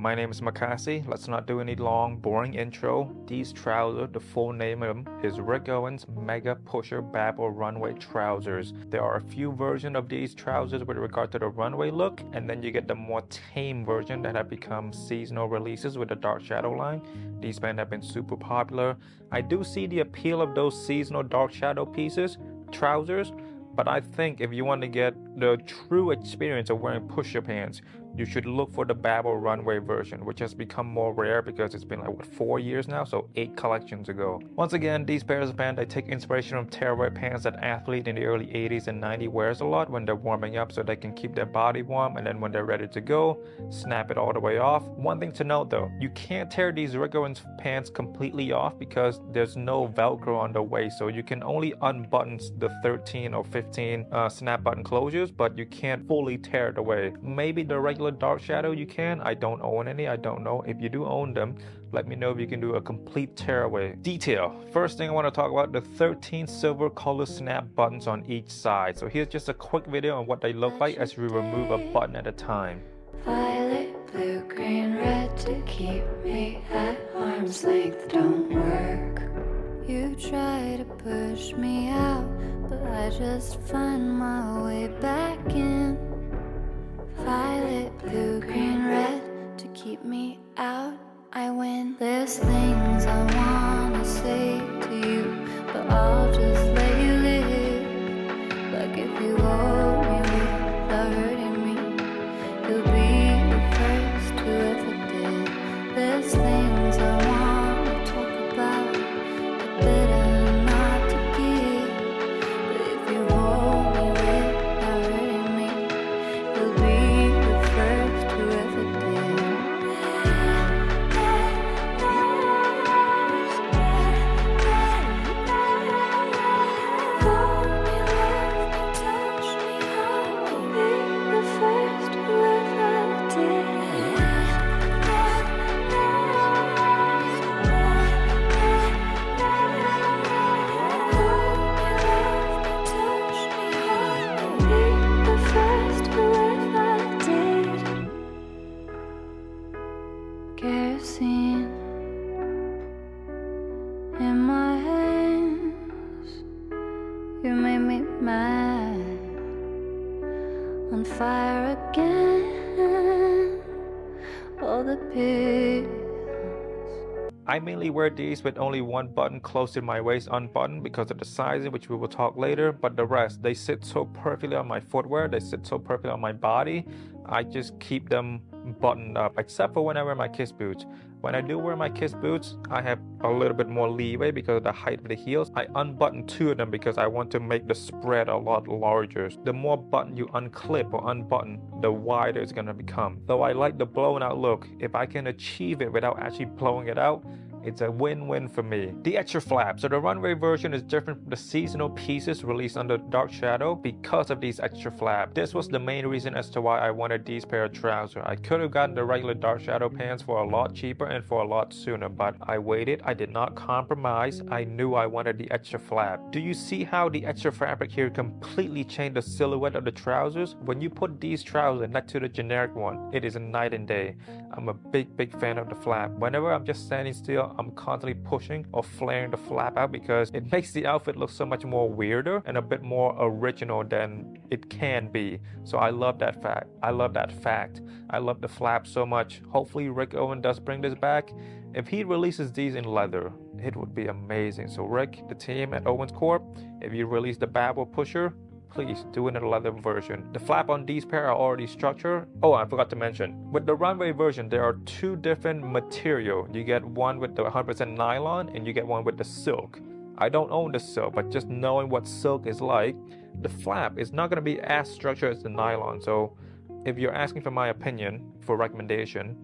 my name is Makasy. Let's not do any long, boring intro. These trousers, the full name of them is Rick Owens Mega Pusher Babel Runway Trousers. There are a few versions of these trousers with regard to the runway look, and then you get the more tame version that have become seasonal releases with the dark shadow line. These pants have been super popular. I do see the appeal of those seasonal dark shadow pieces, trousers, but I think if you want to get the true experience of wearing pusher pants, you should look for the Babel Runway version, which has become more rare because it's been like, what, 4 years now? So 8 collections ago. Once again, these pairs of pants, I take inspiration from tearaway pants that athletes in the early 80s and 90s wears a lot when they're warming up so they can keep their body warm, and then when they're ready to go, snap it all the way off. One thing to note though, you can't tear these Rick Owens pants completely off because there's no Velcro on the waist, so you can only unbutton the 13 or 15 snap button closures, but you can't fully tear it away. Maybe the regular dark shadow you can. I don't own any. I don't know. If you do own them, let me know if you can do a complete tearaway. Detail. First thing I want to talk about, the 13 silver color snap buttons on each side. So here's just a quick video on what they look like as we remove a button at a time. Violet, blue, green, red to keep me at arm's length don't work. You try to push me out, but I just find my way back in. Violet, blue, green, red to keep me out, I win. There's things I wanna say to you, but I'll just let you live. Like if you hold me without hurting me, you'll be the first who ever did. There's things I wanna talk about, but better not to give. But if you hold me without hurting me, you'll be the first who ever did. Hold me, love me, touch me, I'll be the first who ever did. Kerosene in my hands, you made me mad, on fire again, all the pills. I mainly wear these with only one button close to my waist unbuttoned because of the sizing, which we will talk later, but the rest, they sit so perfectly on my footwear, they sit so perfectly on my body, I just keep them buttoned up, except for when I wear my kiss boots. When I do wear my kiss boots, I have a little bit more leeway because of the height of the heels. I unbutton 2 of them because I want to make the spread a lot larger. The more button you unclip or unbutton, the wider it's going to become. Though I like the blown out look, if I can achieve it without actually blowing it out, it's a win-win for me. The extra flap. So the runway version is different from the seasonal pieces released under dark shadow because of these extra flap. This was the main reason as to why I wanted these pair of trousers. I could have gotten the regular dark shadow pants for a lot cheaper and for a lot sooner, but I waited. I did not compromise. I knew I wanted the extra flap. Do you see how the extra fabric here completely changed the silhouette of the trousers? When you put these trousers next to the generic one, it is a night and day. I'm a big fan of the flap. Whenever I'm just standing still, I'm constantly pushing or flaring the flap out because it makes the outfit look so much more weirder and a bit more original than it can be. So I love that fact. I love the flap so much. Hopefully Rick Owens does bring this back. If he releases these in leather, it would be amazing. So Rick, the team at Owens Corp, if you release the Babel pusher, please do it in a leather version. The flap on these pair are already structured. Oh, I forgot to mention, with the runway version, there are 2 different material. You get one with the 100% nylon and you get one with the silk. I don't own the silk, but just knowing what silk is like, the flap is not going to be as structured as the nylon. So if you're asking for my opinion, for recommendation,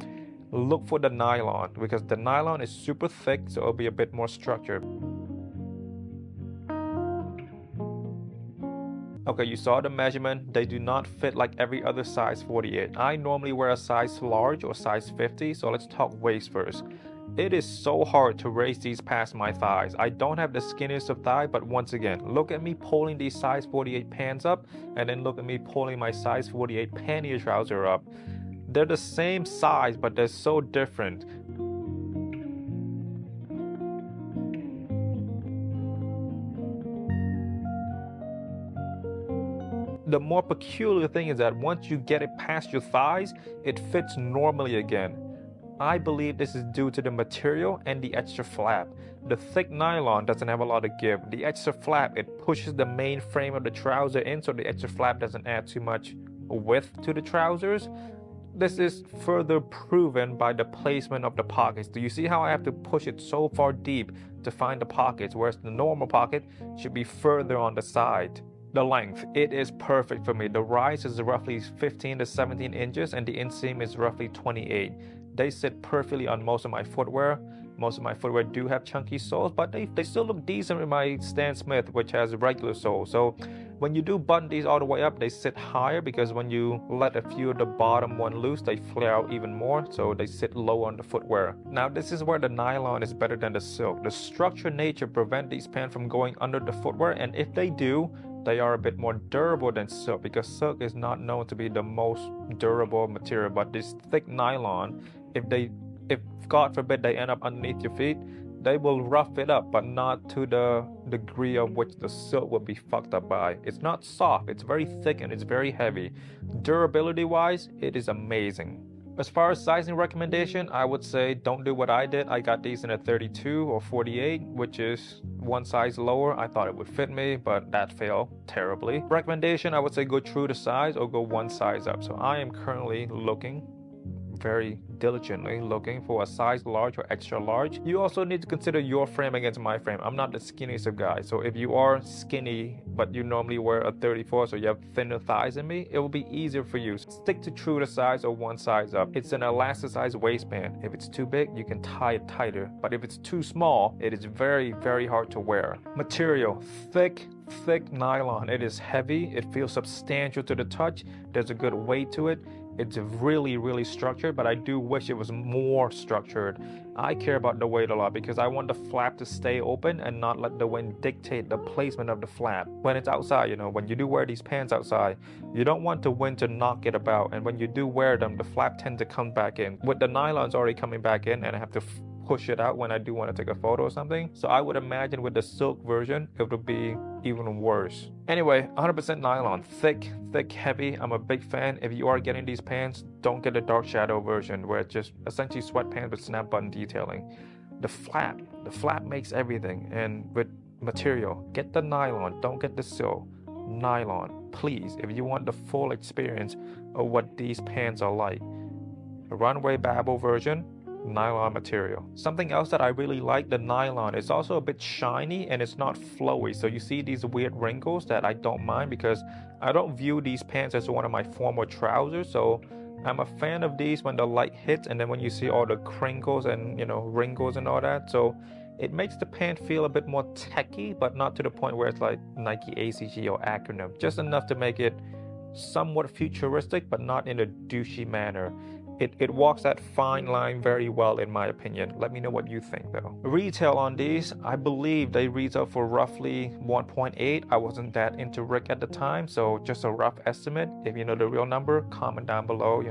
look for the nylon because the nylon is super thick, so it'll be a bit more structured. Okay, you saw the measurement. They do not fit like every other size 48. I normally wear a size large or size 50, so let's talk waist first. It is so hard to raise these past my thighs. I don't have the skinniest of thigh, but once again, look at me pulling these size 48 pants up, and then look at me pulling my size 48 panty trouser up. They're the same size, but they're so different. The more peculiar thing is that once you get it past your thighs, it fits normally again. I believe this is due to the material and the extra flap. The thick nylon doesn't have a lot of give. The extra flap, it pushes the main frame of the trouser in, so the extra flap doesn't add too much width to the trousers. This is further proven by the placement of the pockets. Do you see how I have to push it so far deep to find the pockets, whereas the normal pocket should be further on the side? The length, it is perfect for me. The rise is roughly 15 to 17 inches and the inseam is roughly 28. They sit perfectly on most of my footwear. Most of my footwear do have chunky soles, but they still look decent with my Stan Smith, which has regular soles. So when you do button these all the way up, they sit higher because when you let a few of the bottom one loose, they flare out even more, so they sit low on the footwear. Now this is where the nylon is better than the silk. The structured nature prevent these pants from going under the footwear, and if they do, they are a bit more durable than silk, because silk is not known to be the most durable material. But this thick nylon, if God forbid they end up underneath your feet, they will rough it up, but not to the degree of which the silk will be fucked up by. It's not soft, it's very thick and it's very heavy. Durability wise, it is amazing. As far as sizing recommendation, I would say don't do what I did. I got these in a 32 or 48, which is one size lower. I thought it would fit me, but that failed terribly. Recommendation, I would say go true to size or go one size up. So I am currently looking, very diligently looking for a size large or extra large. You also need to consider your frame against my frame. I'm not the skinniest of guys, so if you are skinny but you normally wear a 34, so you have thinner thighs than me, it will be easier for you. Stick to true to size or one size up. It's an elasticized waistband. If it's too big, you can tie it tighter, but if it's too small, it is very, very hard to wear. Material, thick nylon. It is heavy, it feels substantial to the touch, there's a good weight to it. It's really, really structured, but I do wish it was more structured. I care about the weight a lot because I want the flap to stay open and not let the wind dictate the placement of the flap. When it's outside, when you do wear these pants outside, you don't want the wind to knock it about. And when you do wear them, the flap tends to come back in. With the nylons already coming back in, and I have to push it out when I do want to take a photo or something. So I would imagine with the silk version, it would be even worse. Anyway, 100% nylon, thick, heavy. I'm a big fan. If you are getting these pants, don't get the dark shadow version where it's just essentially sweatpants with snap button detailing. The flap makes everything. And with material, get the nylon, don't get the silk. Nylon, please, if you want the full experience of what these pants are like. The Runway Babel version, nylon material. Something else that I really like, the nylon is also a bit shiny and it's not flowy, so you see these weird wrinkles that I don't mind because I don't view these pants as one of my formal trousers. So I'm a fan of these when the light hits, and then when you see all the crinkles and wrinkles and all that, so it makes the pant feel a bit more techy, but not to the point where it's like Nike ACG or acronym, just enough to make it somewhat futuristic but not in a douchey manner. It walks that fine line very well in my opinion. Let me know what you think though. Retail on these, I believe they retail for roughly 1.8. I wasn't that into Rick at the time, so just a rough estimate. If you know the real number, comment down below,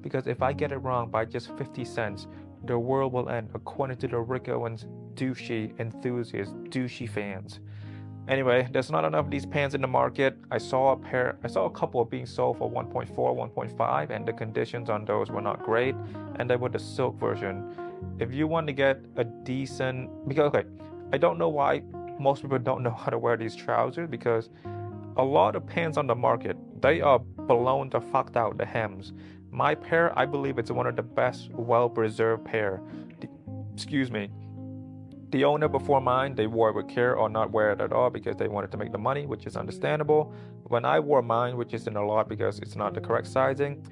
because if I get it wrong by just 50 cents, the world will end according to the Rick Owens douchey enthusiasts, douchey fans. Anyway, there's not enough of these pants in the market. I saw a couple being sold for 1.4, 1.5, and the conditions on those were not great, and they were the silk version. If you want to get a decent, I don't know why most people don't know how to wear these trousers, because a lot of pants on the market, they are blown the fuck out, the hems. My pair, I believe it's one of the best well-preserved pair. The owner before mine, they wore it with care or not wear it at all because they wanted to make the money, which is understandable. When I wore mine, which isn't a lot because it's not the correct sizing,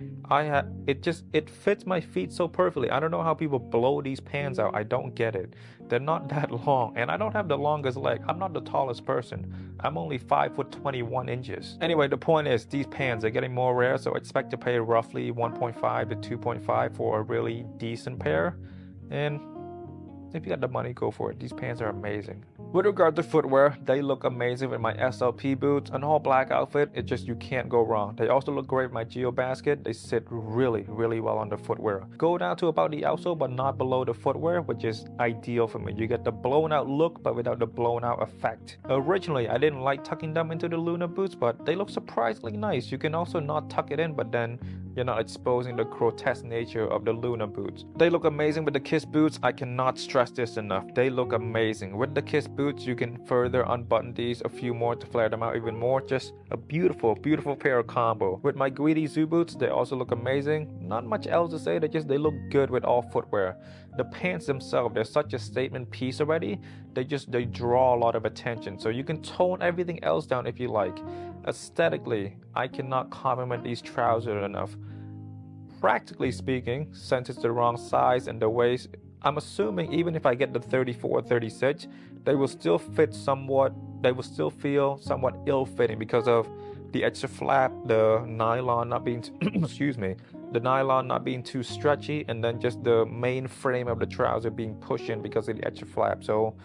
it fits my feet so perfectly. I don't know how people blow these pants out. I don't get it. They're not that long, and I don't have the longest leg. I'm not the tallest person. I'm only 5'21" Anyway, the point is these pants are getting more rare, so expect to pay roughly 1.5 to 2.5 for a really decent pair. And if you got the money, go for it. These pants are amazing. With regard to footwear, they look amazing with my SLP boots. An all black outfit, it just, you can't go wrong. They also look great with my Geo basket. They sit really, really well on the footwear. Go down to about the outsole, but not below the footwear, which is ideal for me. You get the blown out look, but without the blown out effect. Originally, I didn't like tucking them into the Luna boots, but they look surprisingly nice. You can also not tuck it in, but then you're not exposing the grotesque nature of the Luna boots. They look amazing with the Kiss boots. I cannot stress this enough. They look amazing. With the Kiss boots, you can further unbutton these a few more to flare them out even more. Just a beautiful, beautiful pair of combo. With my Greedy Zoo boots, they also look amazing. Not much else to say. They look good with all footwear. The pants themselves, they're such a statement piece already. They draw a lot of attention. So you can tone everything else down if you like. Aesthetically, I cannot compliment these trousers enough. Practically speaking, since it's the wrong size and the waist, I'm assuming even if I get the 34 or 36, they will still fit somewhat, they will still feel somewhat ill-fitting because of the extra flap, the nylon not being excuse me, the nylon not being too stretchy, and then just the main frame of the trouser being pushed in because of the extra flap. So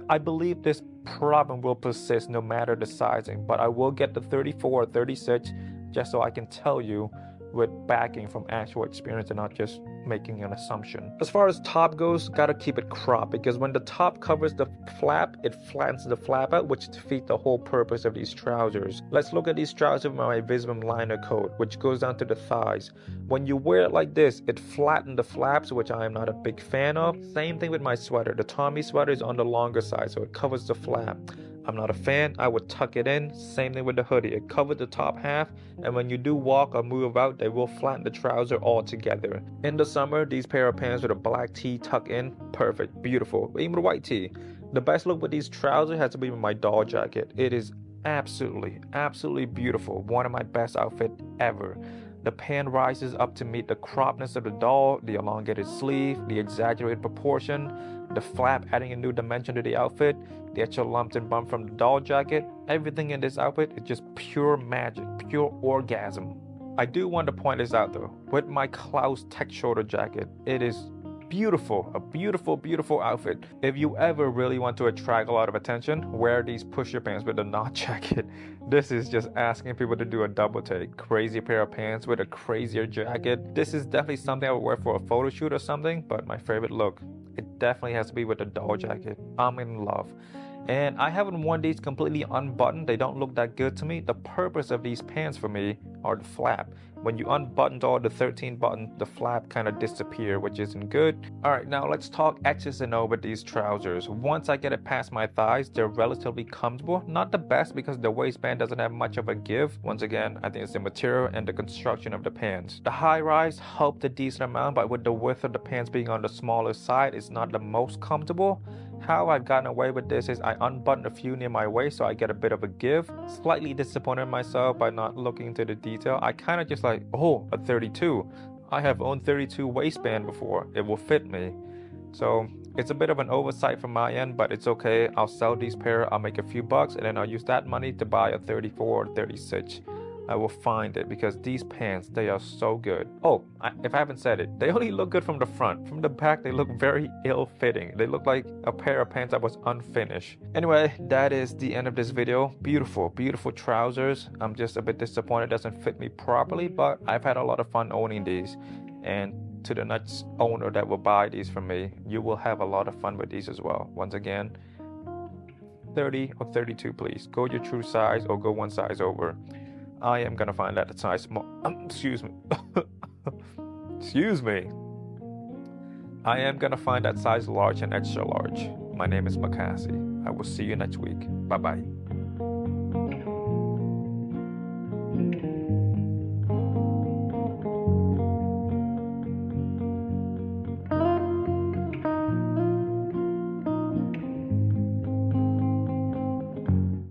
I believe this problem will persist no matter the sizing, but I will get the 34 or 36 just so I can tell you with backing from actual experience and not just making an assumption. As far as top goes, gotta keep it cropped because when the top covers the flap, it flattens the flap out, which defeats the whole purpose of these trousers. Let's look at these trousers with my Visvim liner coat, which goes down to the thighs. When you wear it like this, it flattens the flaps, which I am not a big fan of. Same thing with my sweater. The Tommy sweater is on the longer side, so it covers the flap. I'm not a fan. I would tuck it in. Same thing with the hoodie. It covers the top half, and when you do walk or move out, they will flatten the trouser all together. In the summer, these pair of pants with a black tee tuck in, perfect, beautiful. Even with a white tee. The best look with these trousers has to be with my doll jacket. It is absolutely, absolutely beautiful. One of my best outfits ever. The pant rises up to meet the cropness of the doll, the elongated sleeve, the exaggerated proportion, the flap adding a new dimension to the outfit, the extra lumps and bump from the doll jacket. Everything in this outfit is just pure magic, pure orgasm. I do want to point this out though. With my Klaus tech shoulder jacket, it is beautiful, a beautiful, beautiful outfit. If you ever really want to attract a lot of attention, wear these pusher pants with a knot jacket. This is just asking people to do a double take. Crazy pair of pants with a crazier jacket. This is definitely something I would wear for a photo shoot or something, but my favorite look, it definitely has to be with a doll jacket. I'm in love. And I haven't worn these completely unbuttoned. They don't look that good to me. The purpose of these pants for me are the flap. When you unbuttoned all the 13 buttons, the flap kind of disappear, which isn't good. Alright, now let's talk X's and O with these trousers. Once I get it past my thighs, they're relatively comfortable. Not the best because the waistband doesn't have much of a give. Once again, I think it's the material and the construction of the pants. The high rise helped a decent amount, but with the width of the pants being on the smaller side, it's not the most comfortable. How I've gotten away with this is I unbuttoned a few near my waist so I get a bit of a give. Slightly disappointed in myself by not looking into the detail. I kind of just like, oh, a 32. I have owned 32 waistband before. It will fit me. So it's a bit of an oversight from my end, but it's okay. I'll sell these pair, I'll make a few bucks, and then I'll use that money to buy a 34 or 36. I will find it because these pants, they are so good. Oh, if I haven't said it, they only look good from the front. From the back, they look very ill-fitting. They look like a pair of pants that was unfinished. Anyway, that is the end of this video. Beautiful, beautiful trousers. I'm just a bit disappointed it doesn't fit me properly, but I've had a lot of fun owning these. And to the next owner that will buy these from me, you will have a lot of fun with these as well. Once again, 30 or 32, please. Go your true size or go one size over. I am gonna find that size small. Excuse me. Excuse me. I am gonna find that size large and extra large. My name is Makasy. I will see you next week. Bye bye.